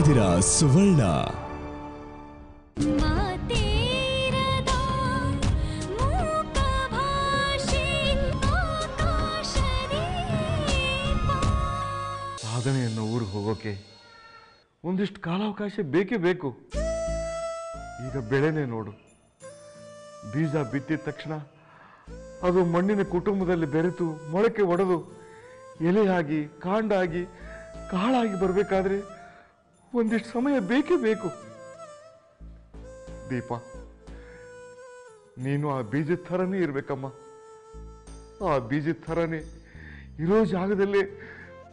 ಇದ್ದೀರಾ ಸುವರ್ಣ. ಸಾಧನೆಯನ್ನು ಊರಿಗೆ ಹೋಗೋಕೆ ಒಂದಿಷ್ಟು ಕಾಲಾವಕಾಶ ಬೇಕೇ ಬೇಕು. ಈಗ ಬೆಳೆನೇ ನೋಡು, ಬೀಜ ಬಿತ್ತಿದ ತಕ್ಷಣ ಅದು ಮಣ್ಣಿನ ಕುಟುಂಬದಲ್ಲಿ ಬೆರೆತು ಮೊಳಕೆ ಒಡೆದು ಎಲೆಯಾಗಿ ಕಾಂಡಾಗಿ ಕಾಳಾಗಿ ಬರಬೇಕಾದ್ರೆ ಒಂದಿಷ್ಟು ಸಮಯ ಬೇಕೇ ಬೇಕು. ದೀಪ, ನೀನು ಆ ಬೀಜದ ಥರನೇ ಇರ್ಬೇಕಮ್ಮ. ಆ ಬೀಜದ ಥರನೇ ಇರೋ ಜಾಗದಲ್ಲೇ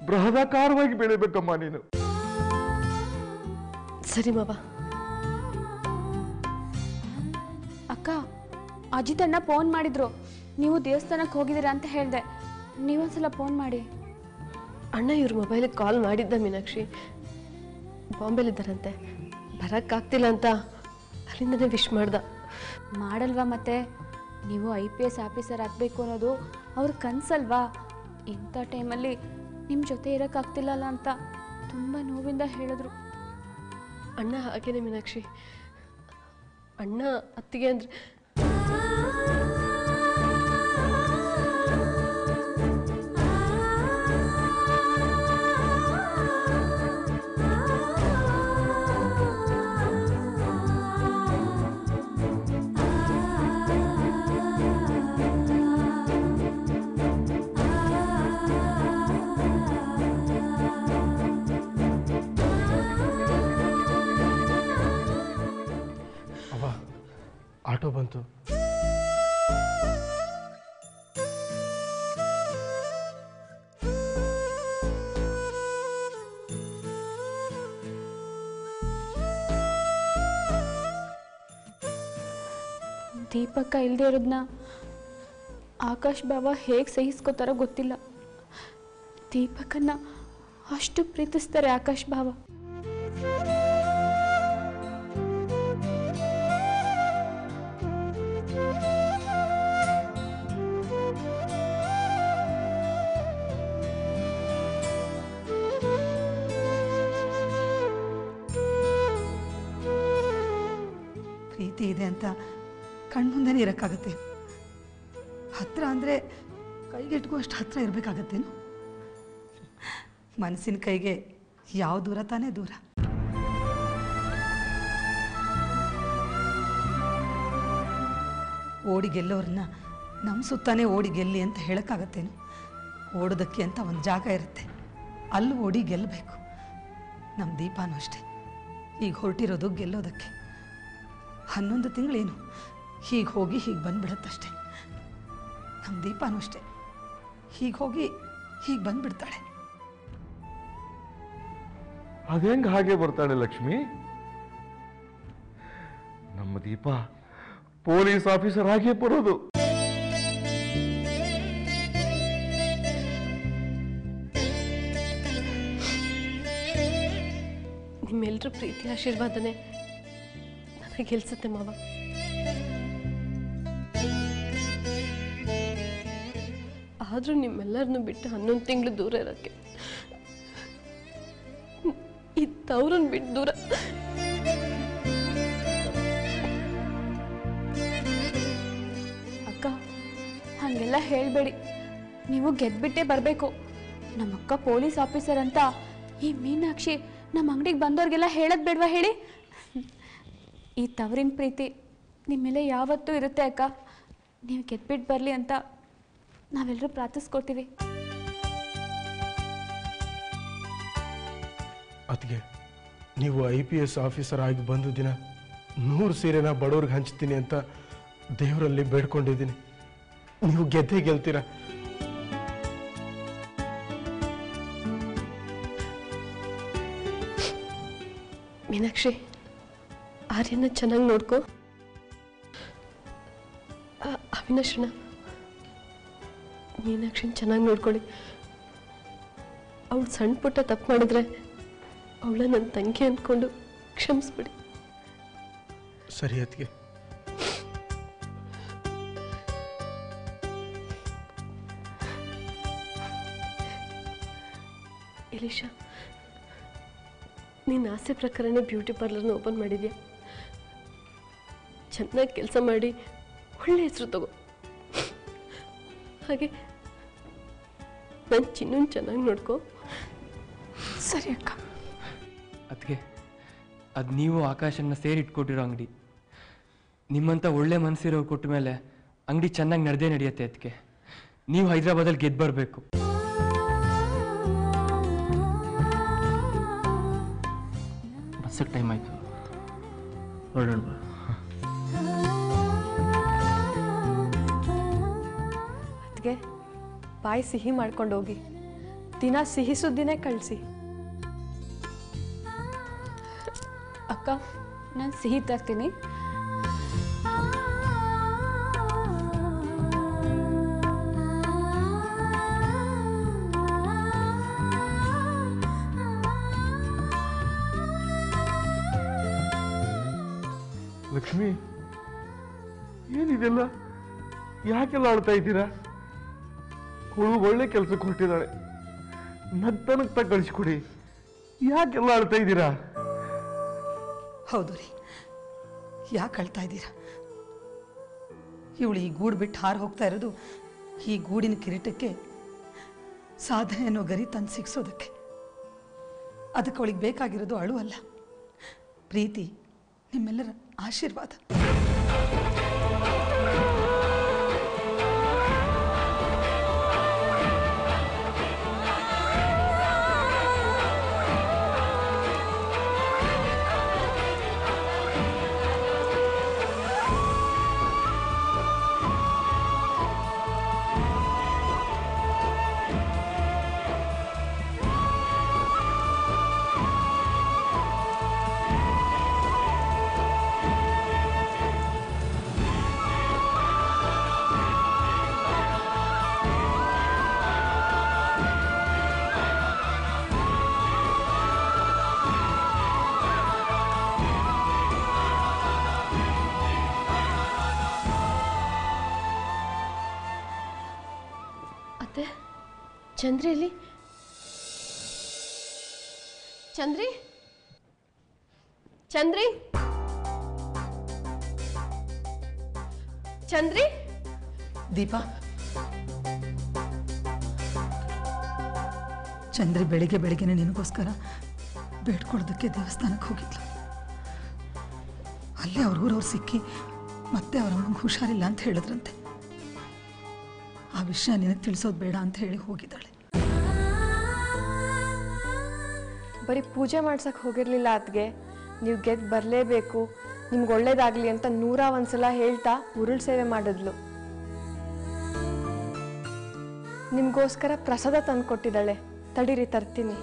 ಬೃಹದಾಕಾರವಾಗಿ ಬೆಳಿಬೇಕಮ್ಮ ನೀನು. ಸರಿ ಮಾವ. ಅಕ್ಕ, ಅಜಿತ್ ಅಣ್ಣ ಫೋನ್ ಮಾಡಿದ್ರು, ನೀವು ದೇವಸ್ಥಾನಕ್ಕೆ ಹೋಗಿದ್ದೀರಾ ಅಂತ ಹೇಳಿದೆ. ನೀವೊಂದ್ಸಲ ಫೋನ್ ಮಾಡಿ. ಅಣ್ಣ ಇವ್ರ ಮೊಬೈಲಿಗೆ ಕಾಲ್ ಮಾಡಿದ್ದ ಮೀನಾಕ್ಷಿ, ಬಾಂಬೆಲಿದ್ದಾರಂತೆ, ಬರೋಕ್ಕಾಗ್ತಿಲ್ಲ ಅಂತ ಅಲ್ಲಿಂದನೇ ವಿಶ್ ಮಾಡ್ದ. ಮಾಡಲ್ವಾ ಮತ್ತೆ? ನೀವು IPS ಆಫೀಸರ್ ಆಗಬೇಕು ಅನ್ನೋದು ಅವ್ರ ಕನಸಲ್ವಾ? ಇಂಥ ಟೈಮಲ್ಲಿ ನಿಮ್ಮ ಜೊತೆ ಇರೋಕ್ಕಾಗ್ತಿಲ್ಲಲ್ಲ ಅಂತ ತುಂಬ ನೋವಿಂದ ಹೇಳಿದ್ರು. ಅಣ್ಣ ಹಾಗೇನೆ ಮೀನಾಕ್ಷಿ, ಅಣ್ಣ ಅತ್ತಿಗೆ ಅಂದರೆ ಆಟೋ ಬಂತು. ದೀಪಕ್ಕ ಇಲ್ಲದೆ ಇರೋದನ್ನ ಆಕಾಶ್ ಬಾವ ಹೇಗೆ ಸಹಿಸ್ಕೋತಾರೋ ಗೊತ್ತಿಲ್ಲ. ದೀಪಕ್ಕನ್ನ ಅಷ್ಟು ಪ್ರೀತಿಸ್ತಾರೆ ಆಕಾಶ್ ಬಾವ. ಪ್ರೀತಿ ಇದೆ ಅಂತ ಕಣ್ಮುಂದೆನೇ ಇರೋಕ್ಕಾಗತ್ತೆ. ಹತ್ರ ಅಂದರೆ ಕೈಗೆಟ್ಕೋ ಅಷ್ಟು ಹತ್ರ ಇರಬೇಕಾಗತ್ತೇನು? ಮನಸ್ಸಿನ ಕೈಗೆ ಯಾವ ದೂರ ತಾನೇ ದೂರ. ಓಡಿ ಗೆಲ್ಲೋರನ್ನ ನಮ್ಮ ಸುತ್ತಾನೇ ಓಡಿ ಗೆಲ್ಲಿ ಅಂತ ಹೇಳೋಕ್ಕಾಗತ್ತೇನು? ಓಡೋದಕ್ಕೆ ಅಂತ ಒಂದು ಜಾಗ ಇರುತ್ತೆ, ಅಲ್ಲಿ ಓಡಿ ಗೆಲ್ಲಬೇಕು. ನಮ್ಮ ದೀಪಾನೂ ಅಷ್ಟೆ, ಈಗ ಹೊರಟಿರೋದು ಗೆಲ್ಲೋದಕ್ಕೆ. 11 ತಿಂಗಳೇನು ಹೀಗೆ ಹೋಗಿ ಹೀಗೆ ಬಂದ್ಬಿಡತ್ತಷ್ಟೆ. ನಮ್ಮ ದೀಪಾನೂ ಅಷ್ಟೆ, ಹೀಗೆ ಹೋಗಿ ಹೀಗೆ ಬಂದ್ಬಿಡ್ತಾಳೆ. ಅದೇಂಗ ಹಾಗೆ ಬರ್ತಾಳೆ ಲಕ್ಷ್ಮಿ? ನಮ್ಮ ದೀಪ ಪೊಲೀಸ್ ಆಫೀಸರ್ ಆಗೇ ಬರೋದು. ನಿಮ್ಮೆಲ್ಲರ ಪ್ರೀತಿ ಆಶೀರ್ವಾದನೆ ಗೆಲ್ಸುತ್ತೆ ಮಾವ. ಆದ್ರೂ ನಿಮ್ಮೆಲ್ಲರನ್ನು ಬಿಟ್ಟು 11 ತಿಂಗಳು ದೂರ ಇರೋಕ್ಕೆ, ಇದ್ದವ್ರನ್ನ ಬಿಟ್ಟು ದೂರ. ಅಕ್ಕ, ಹಾಗೆಲ್ಲ ಹೇಳಬೇಡಿ. ನೀವು ಗೆದ್ಬಿಟ್ಟೇ ಬರಬೇಕು. ನಮ್ಮಕ್ಕ ಪೊಲೀಸ್ ಆಫೀಸರ್ ಅಂತ ಈ ಮೀನಾಕ್ಷಿ ನಮ್ಮ ಅಂಗಡಿಗೆ ಬಂದವ್ರಿಗೆಲ್ಲ ಹೇಳೋದು ಬೇಡವಾ ಹೇಳಿ? ಈ ತವರಿನ ಪ್ರೀತಿ ನಿಮ್ಮ ಮೇಲೆ ಯಾವತ್ತೂ ಇರುತ್ತೆ ಅಕ್ಕ. ನೀವು ಗೆದ್ಬಿಟ್ಟು ಬರಲಿ ಅಂತ ನಾವೆಲ್ಲರೂ ಪ್ರಾರ್ಥಿಸ್ಕೊತೀವಿ. ಅದಕ್ಕೆ ನೀವು IPS ಆಫೀಸರ್ ಆಗಿ ಬಂದ ದಿನ 100 ಸೀರೆನ ಬಡವ್ರಿಗೆ ಹಂಚ್ತೀನಿ ಅಂತ ದೇವರಲ್ಲಿ ಬೇಡ್ಕೊಂಡಿದ್ದೀನಿ. ನೀವು ಗೆದ್ದೇ ಗೆಲ್ತೀರಾ. ಮೀನಾಕ್ಷಿ, ಆರ್ಯನ ಚೆನ್ನಾಗಿ ನೋಡ್ಕೋ. ಅವಿನಾಶನ, ಮೀನಾಕ್ಷಿನ ಚೆನ್ನಾಗಿ ನೋಡ್ಕೊಳ್ಳಿ. ಅವಳು ಸಣ್ಣ ಪುಟ್ಟ ತಪ್ಪು ಮಾಡಿದ್ರೆ ಅವಳ ನನ್ನ ತಂಗಿ ಅಂದ್ಕೊಂಡು ಕ್ಷಮಿಸ್ಬಿಡಿ. ಸರಿ ಅತ್ತಿಗೆ. ಎಲಿಶಾ, ನಿನ್ನ ಆಸೆ ಪ್ರಕಾರನೇ ಬ್ಯೂಟಿ ಪಾರ್ಲರ್ನ ಓಪನ್ ಮಾಡಿದ್ಯಾ. ಚೆನ್ನಾಗಿ ಕೆಲಸ ಮಾಡಿ ಒಳ್ಳೆ ಹೆಸರು ತಗೋ. ಹಾಗೆ ನನ್ನ ಚಿನ್ನೂ ಚೆನ್ನಾಗಿ ನೋಡ್ಕೋ. ಸರಿ ಅಕ್ಕ. ಅದಕ್ಕೆ ಅದು ನೀವು ಆಕಾಶನ ಸೇರಿ ಇಟ್ಕೊಟ್ಟಿರೋ ಅಂಗಡಿ. ನಿಮ್ಮಂಥ ಒಳ್ಳೆ ಮನಸ್ಸಿರೋ ಕೊಟ್ಟ ಮೇಲೆ ಅಂಗಡಿ ಚೆನ್ನಾಗಿ ನಡೆಯುತ್ತೆ. ಅದಕ್ಕೆ ನೀವು ಹೈದರಾಬಾದಲ್ಲಿ ಗೆದ್ದು ಬರಬೇಕು. ಬಸ್ಸಕ್ಕೆ ಟೈಮ್ ಆಯಿತು, ಹೊರಡೋಣ. ಅದಕ್ಕೆ ಬಾಯಿ ಸಿಹಿ ಮಾಡ್ಕೊಂಡು ಹೋಗಿ, ದಿನ ಸಿಹಿ ಸುದ್ದಿನೇ ಕಳಿಸಿ. ಅಕ್ಕ, ನಾನು ಸಿಹಿ ತರ್ತೀನಿ. ಲಕ್ಷ್ಮಿ, ಏನಿದೆಲ್ಲ? ಯಾಕೆಲ್ಲ ಆಡ್ತಾ ಇದ್ದೀರಾ? ಅವಳು ಒಳ್ಳೆ ಕೆಲಸಕ್ಕೆ ಹೊರಟಿದ್ದಾಳೆ, ನಗ್ತಾ ಕಳಿಸ್ಕೊಡಿ. ಯಾಕೆಲ್ಲ ಆಡ್ತಾ ಇದ್ದೀರಾ? ಹೌದು ರೀ, ಯಾಕೆ ಅಳ್ತಾ ಇದ್ದೀರಾ? ಇವಳು ಈ ಗೂಡು ಬಿಟ್ಟು ಹಾರು ಹೋಗ್ತಾ ಇರೋದು ಈ ಗೂಡಿನ ಕಿರೀಟಕ್ಕೆ ಸಾಧನೆ ಅನ್ನೋ ಗರಿ ತಂದು ಸಿಕ್ಸೋದಕ್ಕೆ. ಅದಕ್ಕೆ ಅವಳಿಗೆ ಬೇಕಾಗಿರೋದು ಅಳು ಅಲ್ಲ, ಪ್ರೀತಿ, ನಿಮ್ಮೆಲ್ಲರ ಆಶೀರ್ವಾದ. ಚಂದ್ರಿ ಎಲ್ಲಿ? ಚಂದ್ರಿ, ಚಂದ್ರಿ, ಚಂದ್ರಿ. ದೀಪಾ, ಚಂದ್ರಿ ಬೆಳಿಗ್ಗೆ ಬೆಳಿಗ್ಗೆನೆ ನಿನಗೋಸ್ಕರ ಬೇಡ್ಕೊಡೋದಕ್ಕೆ ದೇವಸ್ಥಾನಕ್ಕೆ ಹೋಗಿದ್ಲು. ಅಲ್ಲೇ ಅವ್ರ ಊರವ್ರು ಸಿಕ್ಕಿ ಮತ್ತೆ ಅವ್ರ ಅಮ್ಮಂಗೆ ಹುಷಾರಿಲ್ಲ ಅಂತ ಹೇಳಿದ್ರಂತೆ. ಆ ವಿಷಯ ನಿನಗೆ ತಿಳಿಸೋದು ಬೇಡ ಅಂತ ಹೇಳಿ ಹೋಗಿದ್ದಾಳೆ. ಬರೀ ಪೂಜೆ ಮಾಡ್ಸಕ್ಕೆ ಹೋಗಿರಲಿಲ್ಲ ಅದ್ಗೆ. ನೀವು ಗೆದ್ದು ಬರಲೇಬೇಕು, ನಿಮ್ಗೆ ಒಳ್ಳೇದಾಗಲಿ ಅಂತ 101 ಸಲ ಹೇಳ್ತಾ ಉರುಳು ಸೇವೆ ಮಾಡಿದ್ಲು. ನಿಮಗೋಸ್ಕರ ಪ್ರಸಾದ ತಂದು ಕೊಟ್ಟಿದ್ದಾಳೆ, ತಡೀರಿ ತರ್ತೀನಿ.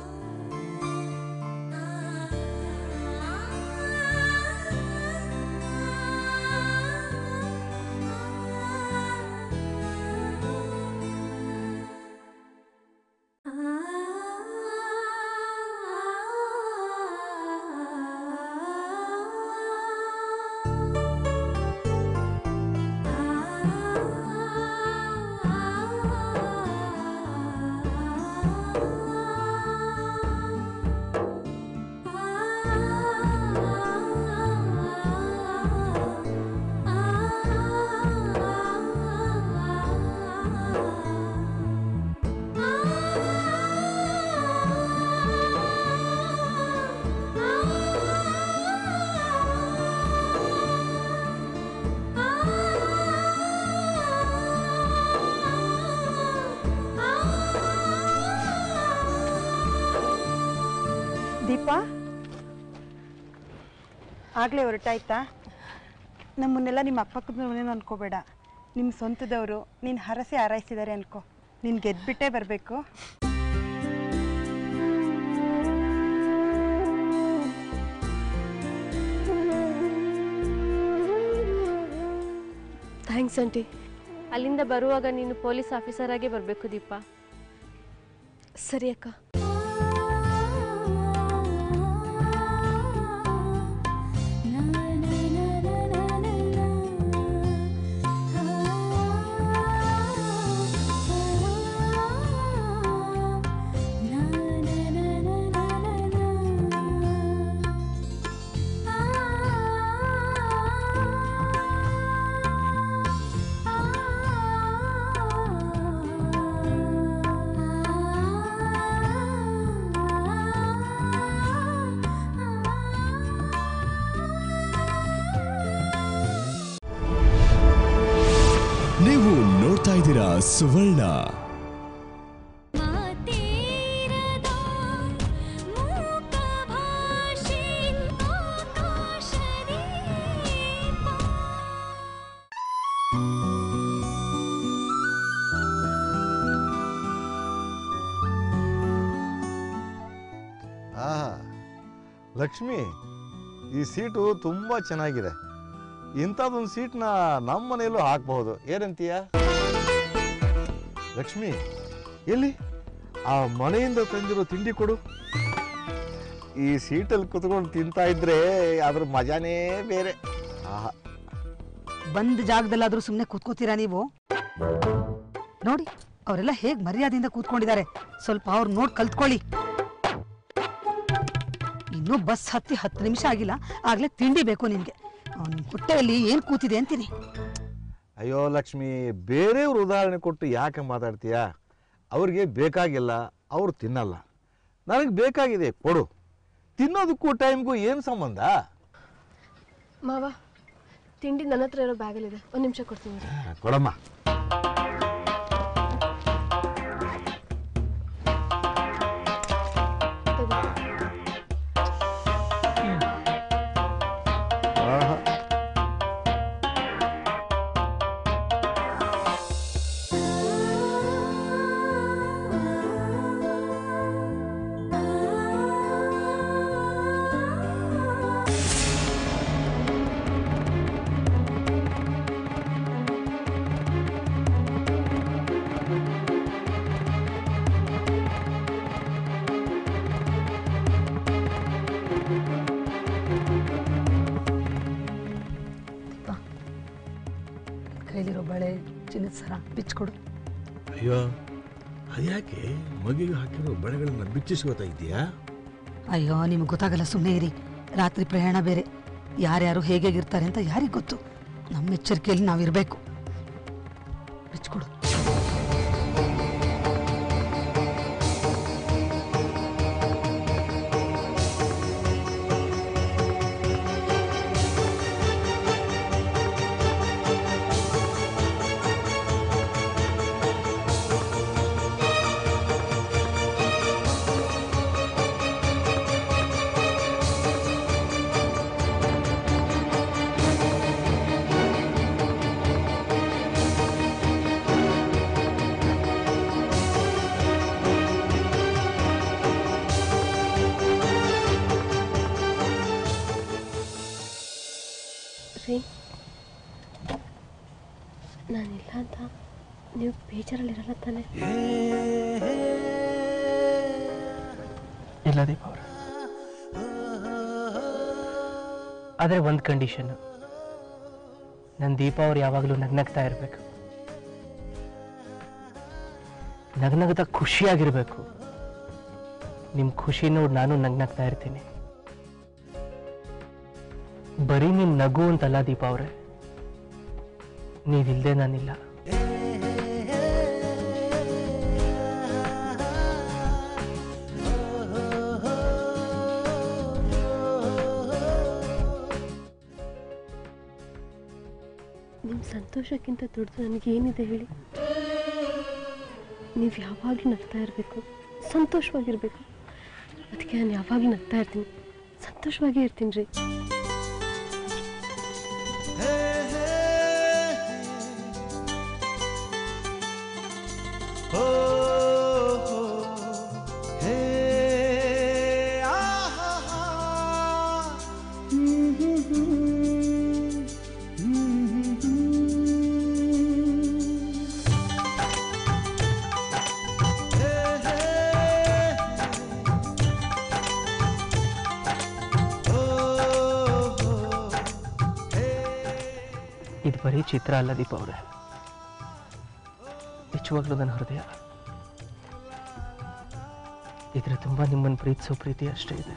ದೀಪಾ, ಆಗಲೇ ಹೊರಟಾಯ್ತಾ? ನಮ್ಮನ್ನೆಲ್ಲ ನಿಮ್ಮ ಅಕ್ಕಪಕ್ಕದವನೇನು ಅನ್ಕೋಬೇಡ, ನಿಮ್ಮ ಸ್ವಂತದವರು, ನೀನು ಹರಸಿ ಹಾರೈಸಿದ್ದಾರೆ ಅನ್ಕೋ. ನೀನು ಗೆದ್ಬಿಟ್ಟೇ ಬರಬೇಕು. Thanks aunty. ಅಲ್ಲಿಂದ ಬರುವಾಗ ನೀನು ಪೊಲೀಸ್ ಆಫೀಸರ್ ಆಗೇ ಬರಬೇಕು ದೀಪಾ. ಸರಿ ಅಕ್ಕ. ಸುವರ್ಣ. ಲಕ್ಷ್ಮಿ, ಈ ಸೀಟು ತುಂಬ ಚೆನ್ನಾಗಿದೆ. ಇಂಥದ್ದೊಂದು ಸೀಟ್ನ ನಮ್ಮ ಮನೆಯಲ್ಲೂ ಹಾಕಬಹುದು, ಏನಂತೀಯ? ಲಕ್ಷ್ಮಿ, ಎಲ್ಲಿ ಆ ಮನೆಯಿಂದ ತಂದಿರೋ ತಿಂಡಿ ಕೊಡು. ಈ ಸೀಟಲ್ಲಿ ಕುತ್ಕೊಂಡು ತಿಂತಾ ಇದ್ರೆ ಅದ್ರ ಮಜಾನೇ ಬೇರೆ. ಆಹಾ, ಬಂದ ಜಾಗದಲ್ಲಾದ್ರೂ ಸುಮ್ಮನೆ ಕೂತ್ಕೋತೀರಾ ನೀವು? ನೋಡಿ ಅವರೆಲ್ಲ ಹೇಗೆ ಮರ್ಯಾದೆಯಿಂದ ಕೂತ್ಕೊಂಡಿದ್ದಾರೆ. ಸ್ವಲ್ಪ ಅವ್ರು ನೋಡಿ ಕಲ್ತ್ಕೊಳ್ಳಿ. ಇನ್ನೂ ಬಸ್ ಹತ್ತಿ 10 ನಿಮಿಷ ಆಗಿಲ್ಲ, ಆಗ್ಲೇ ತಿಂಡಿ ಬೇಕು ನಿನ್ಗೆ. ಹೊಟ್ಟೆಯಲ್ಲಿ ಏನ್ ಕೂತಿದೆ ಅಂತೀನಿ. ಅಯ್ಯೋ ಲಕ್ಷ್ಮಿ, ಬೇರೆಯವ್ರ ಉದಾಹರಣೆ ಕೊಟ್ಟು ಯಾಕೆ ಮಾತಾಡ್ತೀಯಾ? ಅವ್ರಿಗೆ ಬೇಕಾಗಿಲ್ಲ, ಅವ್ರು ತಿನ್ನಲ್ಲ. ನನಗೆ ಬೇಕಾಗಿದೆ, ಕೊಡು. ತಿನ್ನೋದಕ್ಕೂ ಟೈಮ್ಗೂ ಏನು ಸಂಬಂಧ? ಮಾವ, ತಿಂಡಿ ನನ್ನ ಹತ್ರ ಇರೋ ಬ್ಯಾಗಲ್ಲಿದೆ, 1 ನಿಮಿಷ ಕೊಡ್ತೀನಿ. ಕೊಡಮ್ಮ. ಕೈಲಿರೋ ಬಳೆ, ಚಿನ್ನದ ಸರ ಬಿಚ್ಕೊಡು. ಅಯ್ಯೋ, ಅದ್ಯಾಕೆ ಮಗಿಗೆ ಹಾಕಿರೋ ಬಳೆಗಳನ್ನ ಬಿಚ್ಚಿಸ್ಕೋತಾ ಇದೆಯಾ? ಅಯ್ಯೋ, ನಿಮ್ಗೆ ಗೊತ್ತಾಗಲ್ಲ, ಸುಮ್ಮನೆ ಇರಿ. ರಾತ್ರಿ ಪ್ರಯಾಣ ಬೇರೆ, ಯಾರ್ಯಾರು ಹೇಗಿರ್ತಾರೆ ಅಂತ ಯಾರಿಗೆ ಗೊತ್ತು. ನಮ್ಮ ಎಚ್ಚರಿಕೆಯಲ್ಲಿ ನಾವಿರಬೇಕು. ಬಿಚ್ಕೊಡು. ನಾನಿಲ್ಲ ಅಂತ ನೀವು ಬೇಜಾರಲ್ಲಿರಲ್ಲ ತಾನೆ? ಇಲ್ಲ ದೀಪ ಅವ್ರೆ, ಆದರೆ ಒಂದು ಕಂಡೀಷನ್, ನನ್ನ ದೀಪ ಅವ್ರು ಯಾವಾಗಲೂ ನಗ್ನಗ್ತಾ ಇರಬೇಕು, ನಗ್ನಗ್ತಾ ಖುಷಿಯಾಗಿರ್ಬೇಕು. ನಿಮ್ಮ ಖುಷಿ ನೋಡಿ ನಾನು ನಗ್ನಗ್ತಾ ಇರ್ತೀನಿ. ಬರೀ ನಿಮ್ಮ ನಗು ಅಂತಲ್ಲ ದೀಪ ಅವ್ರೆ, ನೀವಿಲ್ಲದೆ ನಾನಿಲ್ಲ. ನಿಮ್ಮ ಸಂತೋಷಕ್ಕಿಂತ ದೊಡ್ಡದು ನನಗೇನಿದೆ ಹೇಳಿ? ನೀವು ಯಾವಾಗಲೂ ನಗ್ತಾ ಇರಬೇಕು, ಸಂತೋಷವಾಗಿರ್ಬೇಕು. ಅದಕ್ಕೆ ನಾನು ಯಾವಾಗಲೂ ನಗ್ತಾ ಇರ್ತೀನಿ, ಸಂತೋಷವಾಗಿ ಇರ್ತೀನಿ ರೀ. ಇದು ಬರೀ ಚಿತ್ರ ಅಲ್ಲ ದೀಪ ಅವರೇ, ನಿಜವಾಗ್ಲೂ ನನ್ನ ಹೃದಯ. ಇದ್ರ ತುಂಬ ನಿಮ್ಮನ್ನು ಪ್ರೀತಿಸೋ ಪ್ರೀತಿ ಅಷ್ಟೇ ಇದೆ,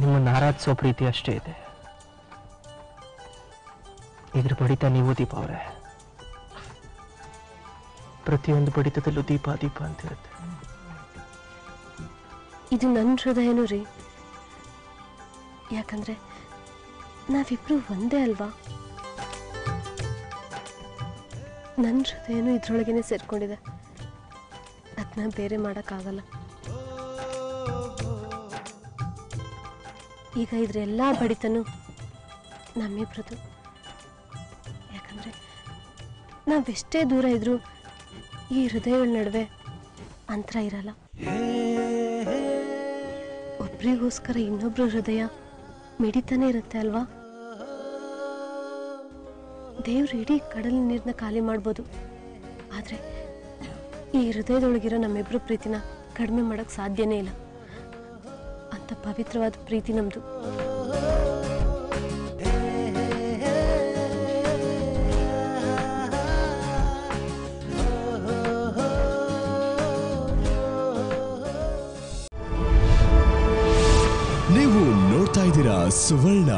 ನಿಮ್ಮನ್ನು ಆರಾಧಿಸೋ ಪ್ರೀತಿ ಅಷ್ಟೇ ಇದೆ. ಇದ್ರ ಬಡಿತ ನೀವು ದೀಪ ಅವರೇ, ಪ್ರತಿಯೊಂದು ಬಡಿತದಲ್ಲೂ ದೀಪ ದೀಪ ಅಂತಿರುತ್ತೆ. ಇದು ನನ್ನ ಹೃದಯನೂ ರೀ, ಯಾಕಂದ್ರೆ ನಾವಿಬ್ರು ಒಂದೇ ಅಲ್ವಾ? ನನ್ನ ಹೃದಯನೂ ಇದ್ರೊಳಗೇನೆ ಸೇರ್ಕೊಂಡಿದೆ. ಅದನ್ನ ಬೇರೆ ಮಾಡೋಕ್ಕಾಗಲ್ಲ. ಈಗ ಇದ್ರೆಲ್ಲ ಬಡಿತನೂ ನಮ್ಮಿಬ್ರದ್ದು. ಯಾಕಂದರೆ ನಾವೆಷ್ಟೇ ದೂರ ಇದ್ರೂ ಈ ಹೃದಯಗಳ ನಡುವೆ ಅಂತರ ಇರಲ್ಲ. ಒಬ್ರಿಗೋಸ್ಕರ ಇನ್ನೊಬ್ರ ಹೃದಯ ಮಿಡಿತಾನೆ ಇರುತ್ತೆ ಅಲ್ವಾ? ದೇವ್ರು ಇಡೀ ಕಡಲಿನ ನೀರನ್ನ ಖಾಲಿ ಮಾಡ್ಬೋದು, ಆದರೆ ಈ ಹೃದಯದೊಳಗಿರೋ ನಮ್ಮಿಬ್ರು ಪ್ರೀತಿನ ಕಡಿಮೆ ಮಾಡೋಕ್ಕೆ ಸಾಧ್ಯನೇ ಇಲ್ಲ. ಅಂತ ಪವಿತ್ರವಾದ ಪ್ರೀತಿ ನಮ್ಮದು. ನೀವು ನೋಡ್ತಾ ಇದ್ದೀರಾ ಸುವರ್ಣ.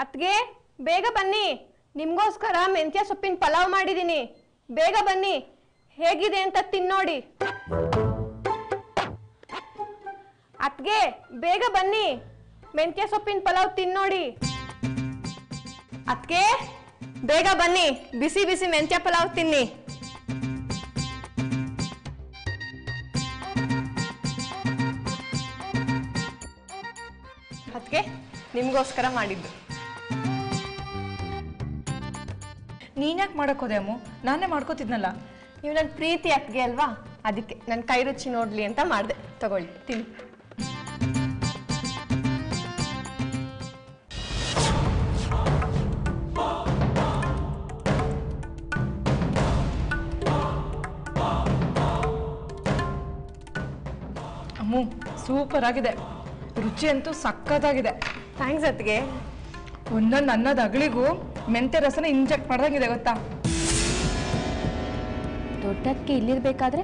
ಅತ್ಗೆ ಬೇಗ ಬನ್ನಿ, ನಿಮ್ಗೋಸ್ಕರ ಮೆಂತ್ಯ ಸೊಪ್ಪಿನ ಪಲಾವ್ ಮಾಡಿದ್ದೀನಿ. ಬೇಗ ಬನ್ನಿ, ಹೇಗಿದೆ ಅಂತ ತಿನ್ನೋಡಿ. ಅತ್ಗೆ ಬೇಗ ಬನ್ನಿ, ಮೆಂತ್ಯ ಸೊಪ್ಪಿನ ಪಲಾವ್ ತಿನ್ನೋಡಿ. ಅತ್ಗೆ ಬೇಗ ಬನ್ನಿ, ಬಿಸಿ ಬಿಸಿ ಮೆಂತ್ಯ ಪಲಾವ್ ತಿನ್ನಿ. ಅತ್ಗೆ ನಿಮ್ಗೋಸ್ಕರ ಮಾಡಿದ್ದು. ನೀನ್ಯಾಕೆ ಮಾಡೋಕೋದೆ ಅಮ್ಮು? ನಾನೇ ಮಾಡ್ಕೋತಿದ್ನಲ್ಲ. ನೀವು ನನ್ನ ಪ್ರೀತಿ ಅತ್ಗೆ ಅಲ್ವಾ, ಅದಕ್ಕೆ ನನ್ನ ಕೈ ರುಚಿ ನೋಡ್ಲಿ ಅಂತ ಮಾಡಿದೆ. ತಗೊಳ್ಳಿ, ತಿನ್ನಿ. ಅಮ್ಮು ಸೂಪರ್ ಆಗಿದೆ, ರುಚಿ ಅಂತೂ ಸಕ್ಕತ್ತಾಗಿದೆ. ಥ್ಯಾಂಕ್ಸ್ ಅತ್ಗೆ. ಒಂದೊಂದು ಅನ್ನದ ಅಗಳಿಗೂ ಮೆಂತ್ಯ ರಸನ ಇಂಜೆಕ್ಟ್ ಮಾಡ್ದಂಗಿದೆ ಗೊತ್ತಾ? ದೊಡ್ಡದಕ್ಕೆ ಇಲ್ಲಿರ್ಬೇಕಾದ್ರೆ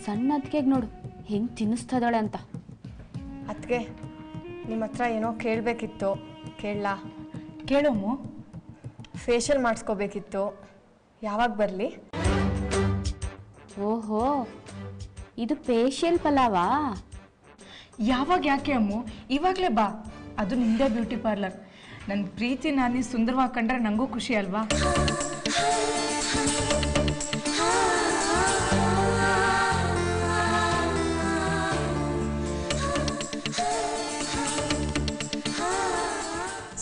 ಸಣ್ಣದಕ್ಕೆ ನೋಡು ಹೆಂಗೆ ತಿನ್ನಿಸ್ತದಾಳೆ ಅಂತ. ಅತ್ಗೆ ನಿಮ್ಮ ಹತ್ರ ಏನೋ ಕೇಳಬೇಕಿತ್ತು, ಕೇಳಲಾ? ಕೇಳಮ್ಮು. ಫೇಶಿಯಲ್ ಮಾಡಿಸ್ಕೋಬೇಕಿತ್ತು, ಯಾವಾಗ ಬರಲಿ? ಓಹೋ, ಇದು ಫೇಶಿಯಲ್ ಪಲಾವಾ? ಯಾವಾಗ ಯಾಕೆ ಅಮ್ಮು, ಇವಾಗಲೇ ಬಾ. ಅದು ನಿಂದೇ ಬ್ಯೂಟಿ ಪಾರ್ಲರ್. ನನ್ನ ಪ್ರೀತಿ ನಾನು ಸುಂದರವಾಗಿ ಕಂಡ್ರೆ ನನಗೂ ಖುಷಿ ಅಲ್ವಾ?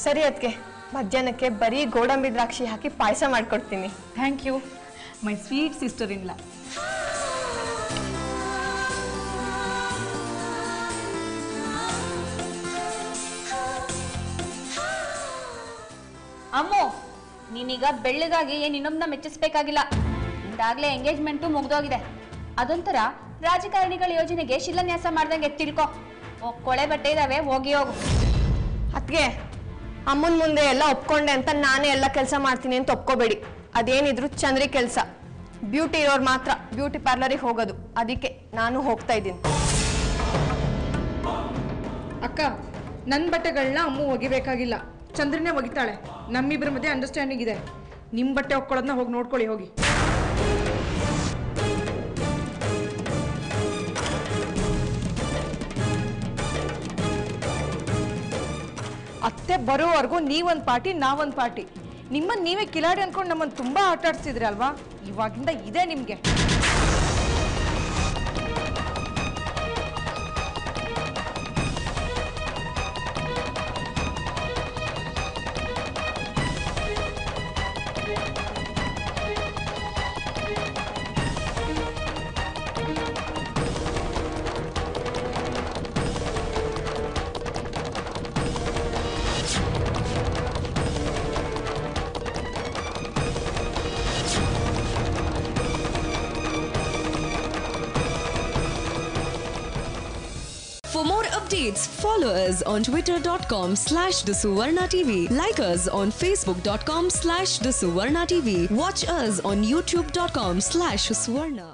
ಸರಿ ಅದಕ್ಕೆ ಮಧ್ಯಾಹ್ನಕ್ಕೆ ಬರೀ ಗೋಡಂಬಿ ದ್ರಾಕ್ಷಿ ಹಾಕಿ ಪಾಯಸ ಮಾಡ್ಕೊಡ್ತೀನಿ. Thank you my sweet sister in law. Ammu, ನೀನೀಗ ಬೆಳ್ಳಗಾಗಿ ಏನು ಇನ್ನೊಂದನ್ನ ಮೆಚ್ಚಿಸ್ಬೇಕಾಗಿಲ್ಲ. ನಿಂದಾಗ್ಲೇ ಎಂಗೇಜ್ಮೆಂಟು ಮುಗ್ದೋಗಿದೆ. ಅದೊಂಥರ ರಾಜಕಾರಣಿಗಳ ಯೋಜನೆಗೆ ಶಿಲಾನ್ಯಾಸ ಮಾಡ್ದಂಗೆ ತಿಳ್ಕೊ. ಕೊಳೆ ಬಟ್ಟೆ ಇದಾವೆ, ಹೋಗಿ ಹೋಗು. ಅದ್ಗೆ ಅಮ್ಮನ ಮುಂದೆ ಎಲ್ಲ ಒಪ್ಕೊಂಡೆ ಅಂತ ನಾನೇ ಎಲ್ಲ ಕೆಲಸ ಮಾಡ್ತೀನಿ ಅಂತ ಒಪ್ಕೋಬೇಡಿ. ಅದೇನಿದ್ರು ಚಂದ್ರಿ ಕೆಲಸ. ಬ್ಯೂಟಿ ಇರೋರು ಮಾತ್ರ ಬ್ಯೂಟಿ ಪಾರ್ಲರಿಗೆ ಹೋಗೋದು. ಅದಕ್ಕೆ ನಾನು ಹೋಗ್ತಾ ಇದ್ದೀನಿ. ಅಕ್ಕ, ನನ್ನ ಬಟ್ಟೆಗಳನ್ನ ಅಮ್ಮು ಒಗಿಬೇಕಾಗಿಲ್ಲ, ಚಂದ್ರನೇ ಒಗಿತಾಳೆ. ನಮ್ಮಿಬ್ಬರ ಮಧ್ಯೆ ಅಂಡರ್ಸ್ಟ್ಯಾಂಡಿಂಗ್ ಇದೆ. ನಿಮ್ಮ ಬಟ್ಟೆ ಒಕ್ಕೊಳ್ಳೋದನ್ನ ಹೋಗಿ ನೋಡ್ಕೊಳ್ಳಿ ಹೋಗಿ. ಅತ್ತೆ ಬರೋವರೆಗೂ ನೀವೊಂದು ಪಾರ್ಟಿ, ನಾವೊಂದು ಪಾರ್ಟಿ. ನಿಮ್ಮನ್ನು ನೀವೇ ಕಿಲಾಡಿ ಅನ್ಕೊಂಡು ನಮ್ಮನ್ನು ತುಂಬಾ ಆಟ ಆಡ್ಸಿದ್ರಿ ಅಲ್ವಾ? ಇವಾಗಿಂದ ಇದೆ ನಿಮಗೆ. For more updates, follow us on twitter.com/thesuvarnatv. Like us on facebook.com/thesuvarnatv. Watch us on youtube.com/suvarna.